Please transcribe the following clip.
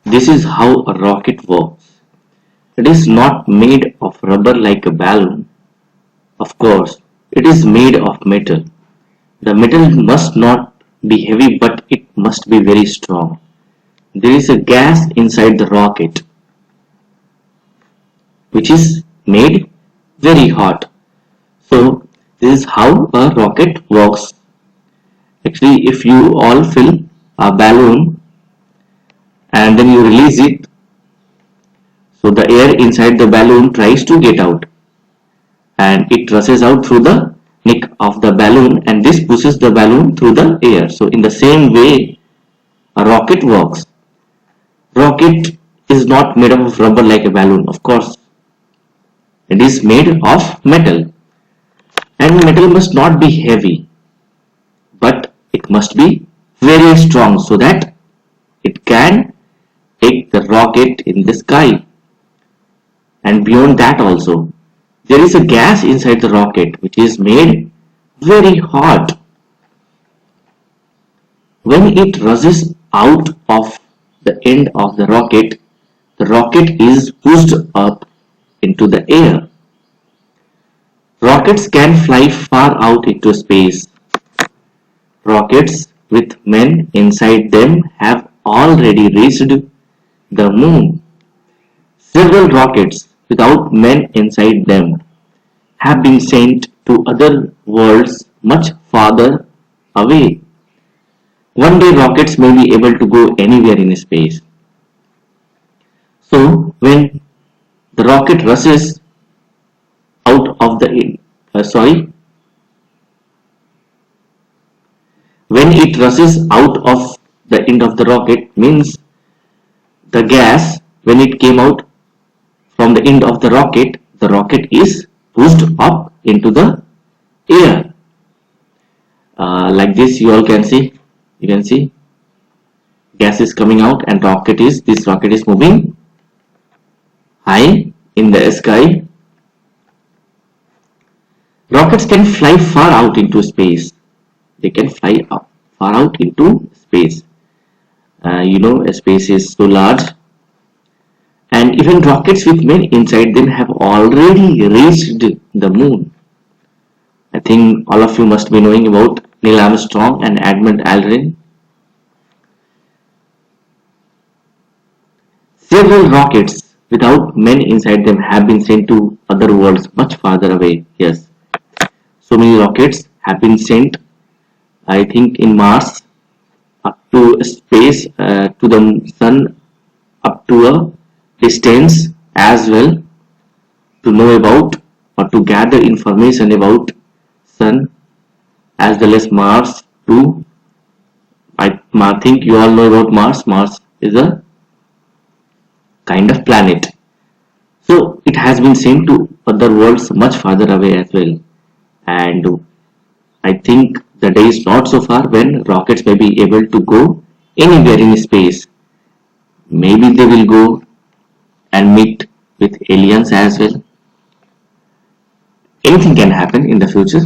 This is how a rocket works. It is not made of rubber like a balloon. Of course, it is made of metal. The metal must not be heavy, but it must be very strong. There is a gas inside the rocket which is made very hot. So this is how a rocket works. Actually, if you all fill a balloon and then you release it, so the air inside the balloon tries to get out and it rushes out through the neck of the balloon, and this pushes the balloon through the air. So in the same way a rocket works. Rocket is not made of rubber like a balloon. Of course, it is made of metal, and metal must not be heavy, but it must be very strong so that it can take the rocket in the sky. And beyond that also, there is a gas inside the rocket which is made very hot. When it rushes out of the end of the rocket is pushed up into the air. Rockets can fly far out into space. Rockets with men inside them have already reached the moon. Several rockets without men inside them have been sent to other worlds much farther away. One day rockets may be able to go anywhere in space. So when the rocket rushes out of the when it rushes out of the end of the rocket means the gas, when it came out from the end of the rocket is pushed up into the air. Like this, you all can see. You can see gas is coming out, and this rocket is moving high in the sky. Rockets can fly far out into space. They can fly up, far out into space. Space is so large, and even rockets with men inside them have already reached the moon. I think all of you must be knowing about Neil Armstrong and Edmund Aldrin. Several rockets without men inside them have been sent to other worlds much farther away. Yes, so many rockets have been sent, I think, in Mars, up to space, to the sun, up to a distance as well, to know about or to gather information about sun as well as Mars too. I think you all know about Mars. Mars is a kind of planet. So it has been sent to other worlds much farther away as well. And I think the day is not so far when rockets may be able to go anywhere in space. Maybe they will go and meet with aliens as well. Anything can happen in the future.